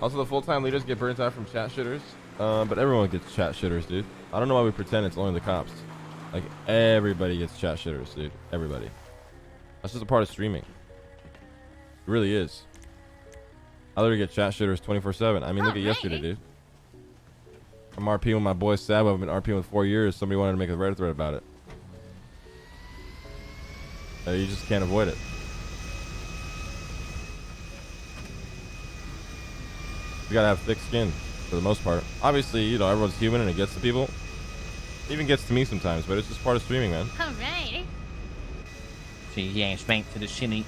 Also, the full-time leaders get burnt out from chat shitters. But everyone gets chat shitters, dude. I don't know why we pretend it's only the cops. Like, everybody gets chat shitters, dude. Everybody. That's just a part of streaming. It really is. I literally get chat shitters 24/7. I mean, look at yesterday, dude. I'm RPing with my boy Sab. I've been RPing with 4 years. Somebody wanted to make a Reddit thread about it. You just can't avoid it. You gotta have thick skin for the most part. Obviously, you know, everyone's human and it gets to people. It even gets to me sometimes, but it's just part of streaming, man. All right. See, yeah, straight to the shinny.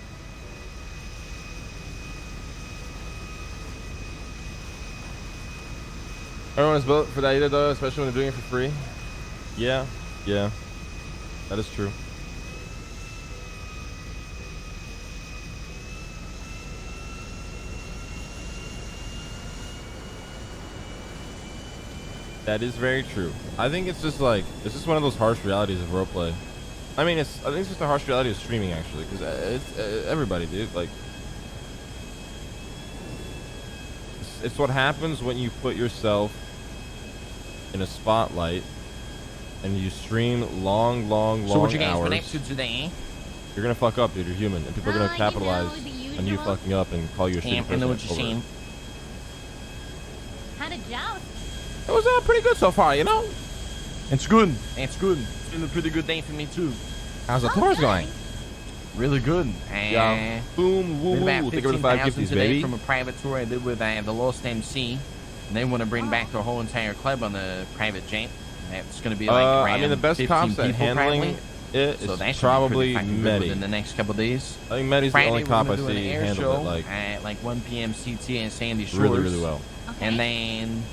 Everyone is built for that either, though, especially when they're doing it for free. Yeah, that is true. That is very true. I think it's just like, it's just one of those harsh realities of roleplay. I mean, I think it's just a harsh reality of streaming, actually, because it's everybody, dude. Like, it's what happens when you put yourself in a spotlight and you stream long So what you guys hours. been up to today? You're gonna fuck up, dude. You're human, and people are gonna capitalize on you fucking up and call you a shitty person. I know what you're over it. saying. How to joust? It was pretty good so far, you know. It's good. It's good. It's been a pretty good day for me too. How's the tours going? Really good. Yeah. Boom, woo, About woo. Think of the 5 15,000 gifties, today baby. from a private tour I did with the Lost MC. And they want to bring back the whole entire club on the private jet. It's going to be like around I mean, the best 15 cops at people handling probably. it So is that should probably be pretty fucking good Medi. within the next couple days. I think Medi's the Friday, only we're cop I gonna do an see air handle show it like at like 1 p.m. CT in Sandy Shores. really, really well. Okay. And then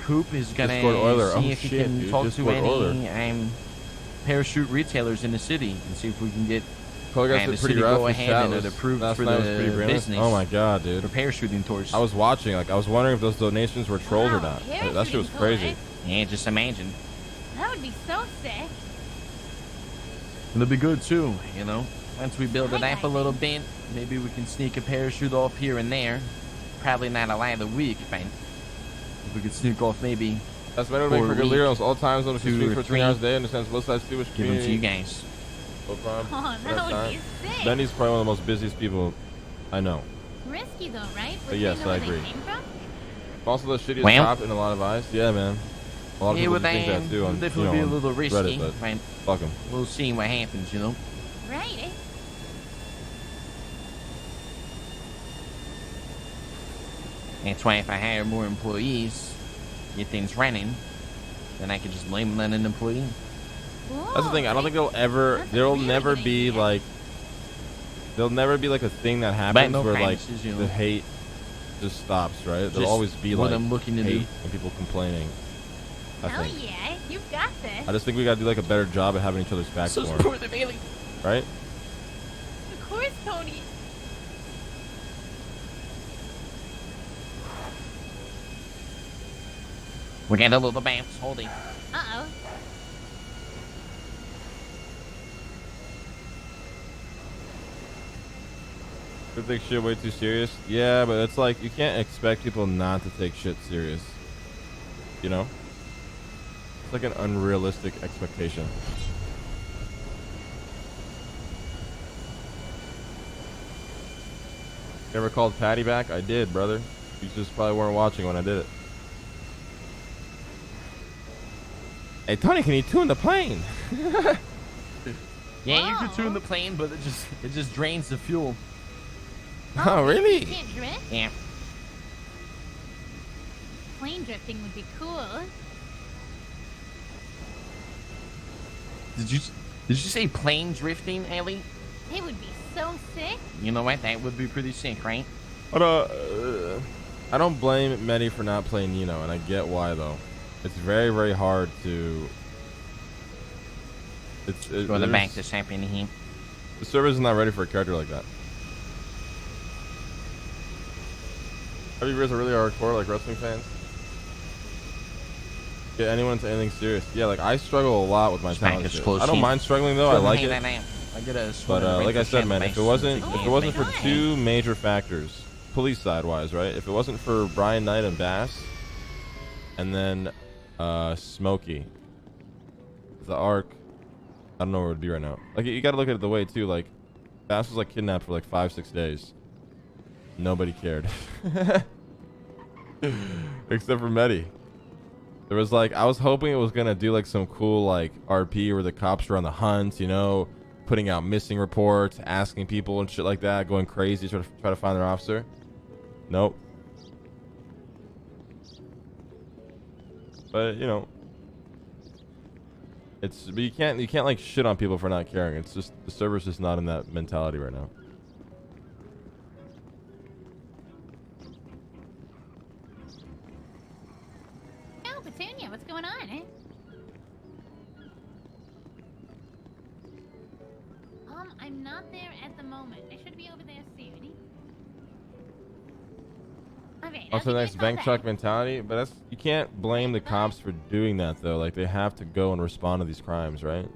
Coop is gonna Discord Oiler. see Oh, if he shit, can dude. talk to Discord any Oiler. parachute retailers in the city and see if we can get Poltergeist the is pretty city rough. go His ahead chat and was- it approved last for night was pretty the brilliant. business. Oh my god, dude. for parachuting tours. I was watching, like, I was wondering if those donations were trolled or Wow, not. Like, that shit was parachuting crazy. tour. Yeah, just imagine. That would be so sick. It'll be good too, you know. Once we build it I up a like little it. bit, maybe we can sneak a parachute off here and there. Probably not a lot of the week, but if we could sneak off maybe That's better to make For for a good week, leaders all times on the 2 street or for 3 3. hours a day. Understands both sides Jewish give them to you community. guys. No problem. Oh, That's that would fine. be sick. Benny's probably one of the most busiest people I know. Risky though, right? But yes, they know I where agree. They came from? Also the shittiest Well. cop in a lot of eyes. Yeah, man. A lot of Yeah, people with just think that, that too on, definitely you know, be a on little risky, Reddit, but but fuck him. we'll see what happens, you know. Right. That's why if I hire more employees, get things running, then I can just blame it on an employee. That's the thing. I don't think there'll really never good be idea. like, there'll never be like a thing that happens no where like promises, you know. the hate just stops, right? There'll Just always be what like I'm looking to hate do. and people complaining. I Hell think. yeah, you've got this. I just think we gotta do like a better job at having each other's backs So more, support the Bailey. right? Of course, Tony. We got a little bounce. Holding. Uh-oh. People take shit way too serious. Yeah, but it's like you can't expect people not to take shit serious. You know? It's like an unrealistic expectation. You ever called Patty back? I did, brother. You just probably weren't watching when I did it. Hey, Tony, can you tune the plane? Yeah, you Wow. could tune the plane, but it just drains the fuel. Oh, You really? can't drift? Yeah. Plane drifting would be cool. Did you say plane drifting, Ellie? It would be so sick. You know what? That would be pretty sick, right? But I don't blame Medi for not playing Nino, and I get why though. It's very, very hard to. Go to the back this happening here. The server's not ready for a character like that. Heavy viewers are really hardcore, like wrestling fans. Get anyone into anything serious? Yeah, like I struggle a lot with my Just back talent. as shit. close I don't here. mind struggling though. I like it. I get a But like I said, man, if it wasn't for two major factors, police side wise, right? If it wasn't for Brian Knight and Bass, and then Smokey, the Ark, I don't know where it would be right now. Like, you got to look at it the way too. Like, Bass was like kidnapped for like 5-6 days. Nobody cared, except for Medi. There was like, I was hoping it was gonna do like some cool like RP where the cops were on the hunt, you know, putting out missing reports, asking people and shit like that, going crazy, try to find their officer. Nope. But you know, but you can't like shit on people for not caring. It's just the server's just not in that mentality right now. Oh, Petunia, what's going on, eh? I'm not there at the moment. I should be over there soon. Okay, Also, next bank truck mentality, but that's, you can't blame the cops for doing that though. Like, they have to go and respond to these crimes, right?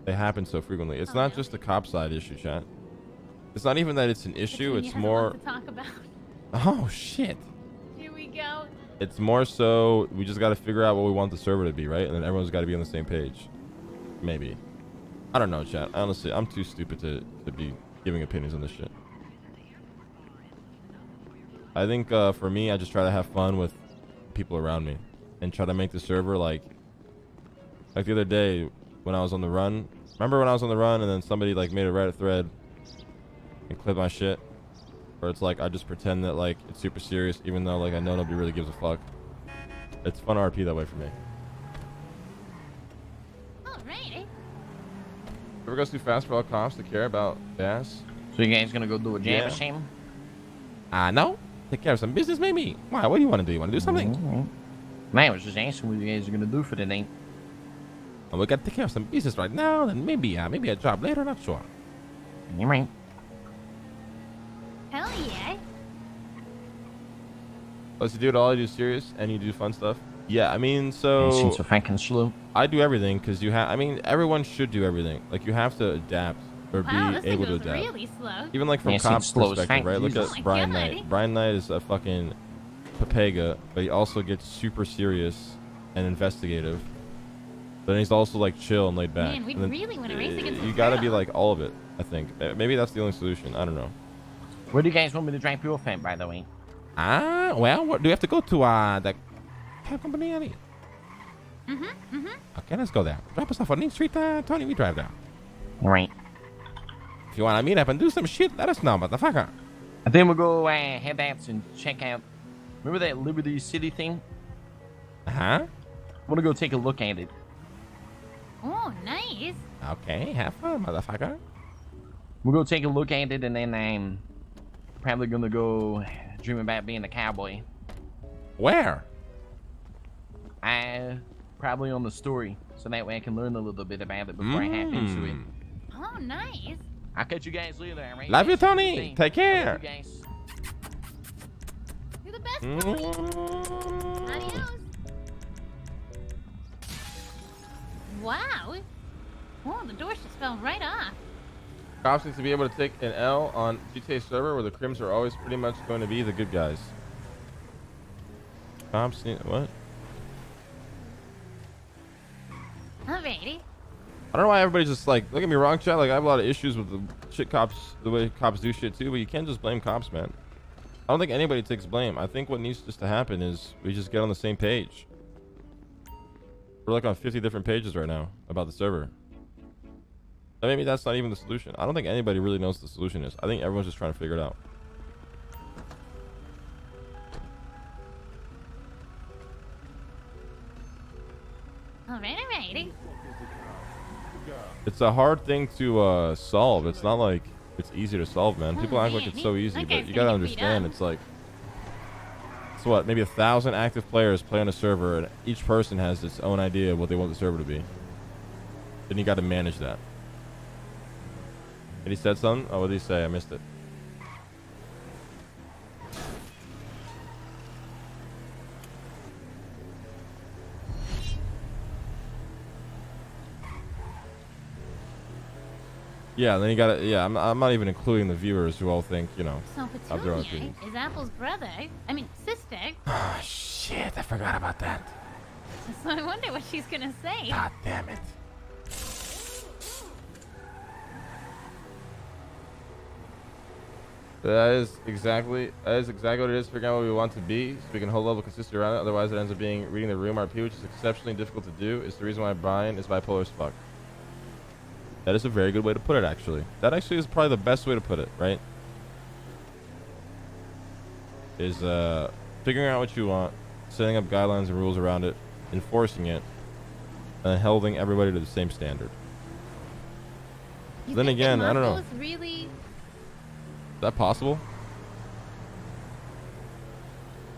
They happen so frequently. It's not just the cop side issue, chat. It's not even that it's an issue. It's more. To talk about. Oh shit. Here we go. It's more so we just got to figure out what we want the server to be, right? And then everyone's got to be on the same page. Maybe. I don't know, chat. Honestly, I'm too stupid to be giving opinions on this shit. I think for me, I just try to have fun with people around me and try to make the server like the other day when I was on the run. Remember when I was on the run and then somebody like made a Reddit thread and clipped my shit? Where it's like I just pretend that like it's super serious even though like I know nobody really gives a fuck. It's fun RP that way for me. Alrighty. Ever goes too fast for all cops to care about Bass? So you guys gonna go do a jam machine? No. Take care of some business, maybe. Why? What do you want to do? You want to do something? Man, I was just asking what you guys are gonna do for today. Oh, we got to take care of some business right now, then maybe a job later. Not sure. You right. Hell yeah. Let's do it all. You do serious and you do fun stuff. Yeah, I mean, so You seem so fucking slow. I do everything because you have. I mean, everyone should do everything. Like, you have to adapt or Wow, be this thing able to goes adapt. really slow. Even like from Yeah, it seems cop's slow as perspective, fuck. right? Look Jesus. at Oh my Brian God. Knight. Brian Knight is a fucking papega, but he also gets super serious and investigative. But then he's also like chill and laid back. Man, we And then, really want to race against you this gotta girl. be like all of it. I think maybe that's the only solution. I don't know. Where do you guys want me to drop you off at, by the way? Well, what do we have to go to? The cab company, Annie? Okay, let's go there. Drop us off on Main Street, Tony. We drive there. All right. If you want to meet up and do some shit, let us know, motherfucker. I think we'll go head out and check out. Remember that Liberty City thing? Huh? I want to go take a look at it. Oh, nice. Okay, have fun, motherfucker. We'll go take a look at it, and then I'm probably gonna go dream about being a cowboy. Where? Probably on the story, so that way I can learn a little bit about it before I hop into it. Oh, nice. I'll catch you guys later, alright? Love you, Guys, have a good Tony. day. Take care. I love you guys. You're the best, Tony. Adios. Wow. Oh, the doors just fell right off. Cops need to be able to take an L on GTA server where the crims are always pretty much going to be the good guys. Cops need what? Alrighty. I don't know why everybody's just like, don't get me wrong, chat. Like, I have a lot of issues with the shit cops, the way cops do shit too, but you can't just blame cops, man. I don't think anybody takes blame. I think what needs just to happen is we just get on the same page. We're like on 50 different pages right now about the server. And maybe that's not even the solution. I don't think anybody really knows what the solution is. I think everyone's just trying to figure it out. Alrighty. It's a hard thing to solve. It's not like it's easy to solve, man. People act like it's so easy, That but guy's you gonna gotta get beat understand up. it's like, it's what, maybe 1,000 active players play on a server, and each person has its own idea of what they want the server to be. Then you gotta manage that. And he said something? Oh, what did he say? I missed it. Yeah, and then you got to, yeah, I'm not even including the viewers who all think, you know, So have their own Petunia opinions. is Apple's brother. I mean, sister. Oh, shit, I forgot about that. So I wonder what she's gonna say. God damn it. That is exactly what it is. Figuring out what we want to be, so we can hold level consistency around it. Otherwise, it ends up being reading the room RP, which is exceptionally difficult to do. It's the reason why Brian is bipolar as fuck. That is a very good way to put it, actually. That actually is probably the best way to put it, right? Is figuring out what you want, setting up guidelines and rules around it, enforcing it, and holding everybody to the same standard. You Then think again, that I don't know. Marco's really Is that possible?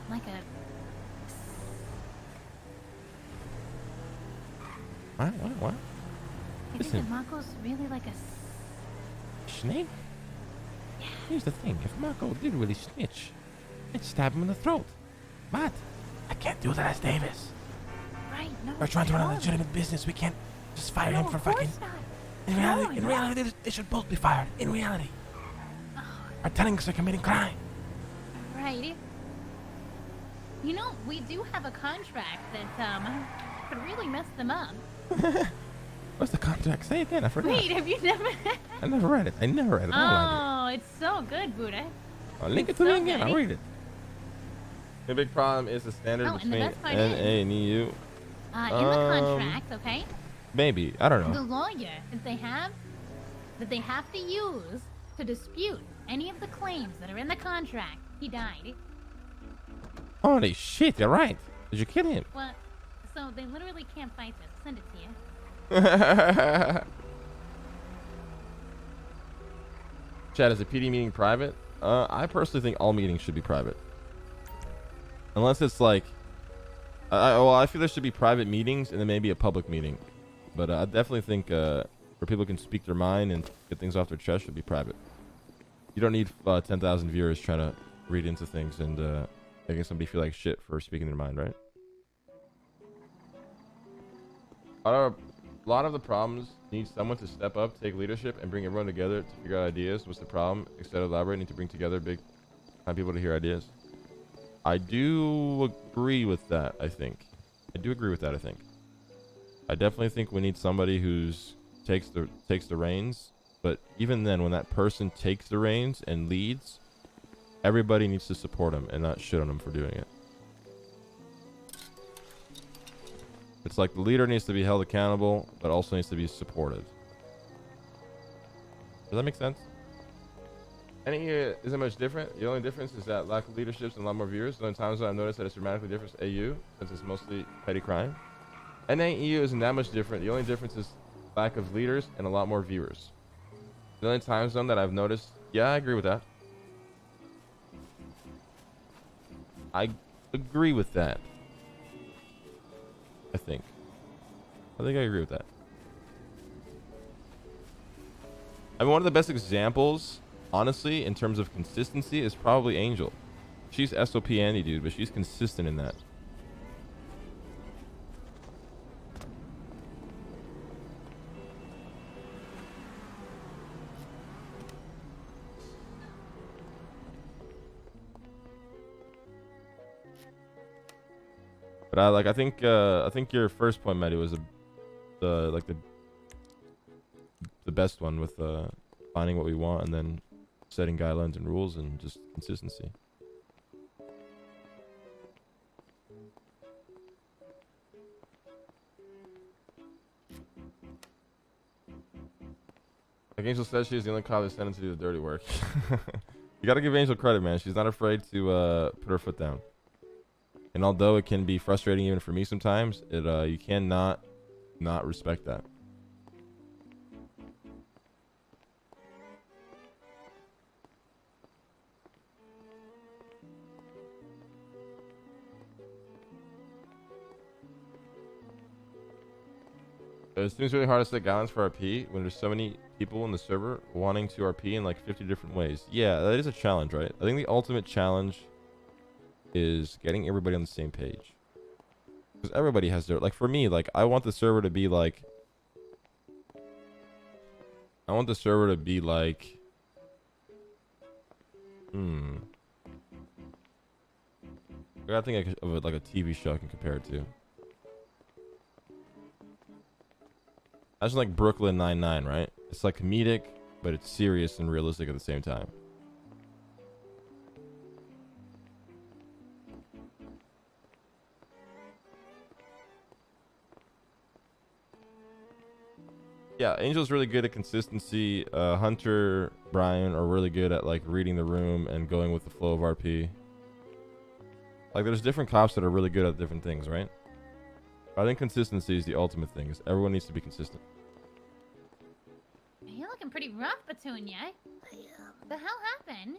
like a What? You think Listen. that Marco's really like a Snake? Here's the thing. If Marco did really snitch, I'd stab him in the throat. But I can't do that as Davis. right? No, We're trying to run a no. legitimate business. We can't just fire No, him for of course fucking... not. In No. reality, they should both be fired. In reality. Are telling us they're committing crime. Right. You know, we do have a contract that could really mess them up. What's the contract? Say again. I forgot. Wait, have you never? I never read it. I never read it. Oh, it's so good, Buddha. I'll link it it's to me so again. good. I'll read it. The big problem is the standard Oh, and the between best part NA is- and EU. In the contract, okay, Maybe. I don't the know. lawyer that they have to use to dispute any of the claims that are in the contract, he died. Holy shit, you're right. Did you kill him? Well, so they literally can't fight this. Send it to you. Chad, is a PD meeting private? I personally think all meetings should be private. Unless it's like... I feel there should be private meetings and then maybe a public meeting. But I definitely think where people can speak their mind and get things off their chest should be private. You don't need 10,000 viewers trying to read into things and making somebody feel like shit for speaking their mind, right? A lot of the problems need someone to step up, take leadership, and bring everyone together to figure out ideas. What's the problem? Instead of elaborating to bring together big time people to hear ideas. I do agree with that, I think. I definitely think we need somebody who's takes the reins. But even then, when that person takes the reins and leads, everybody needs to support him and not shit on him for doing it. It's like the leader needs to be held accountable, but also needs to be supported. Does that make sense? Any isn't much different. The only difference is that lack of leaderships and a lot more viewers. The only times I've noticed that it's dramatically different is AU, since it's mostly petty crime. NAEU isn't that much different. The only difference is lack of leaders and a lot more viewers. The only time zone that I've noticed, yeah, I agree with that. I agree with that. I think I agree with that. I mean, one of the best examples, honestly, in terms of consistency is probably Angel. She's SOP Andy, dude, but she's consistent in that. But I think your first point, Maddie, was the best one with finding what we want and then setting guidelines and rules and just consistency. Like Angel says, she's the only cop that's sent to do the dirty work. You gotta give Angel credit, man. She's not afraid to put her foot down. And although it can be frustrating even for me sometimes, you cannot not respect that. It seems really hard to set guidelines for RP when there's so many people in the server wanting to RP in like 50 different ways. Yeah, that is a challenge, right? I think the ultimate challenge is getting everybody on the same page. Because everybody has their, like for me, like I want the server to be like I want the server to be like, I gotta think of it like a TV show I can compare it to. That's like Brooklyn Nine-Nine, right? It's like comedic, but it's serious and realistic at the same time. Yeah, Angel's really good at consistency. Hunter, Brian are really good at like reading the room and going with the flow of RP. Like there's different cops that are really good at different things, right? I think consistency is the ultimate thing. Is everyone needs to be consistent. You're looking pretty rough, Petunia. The hell happened?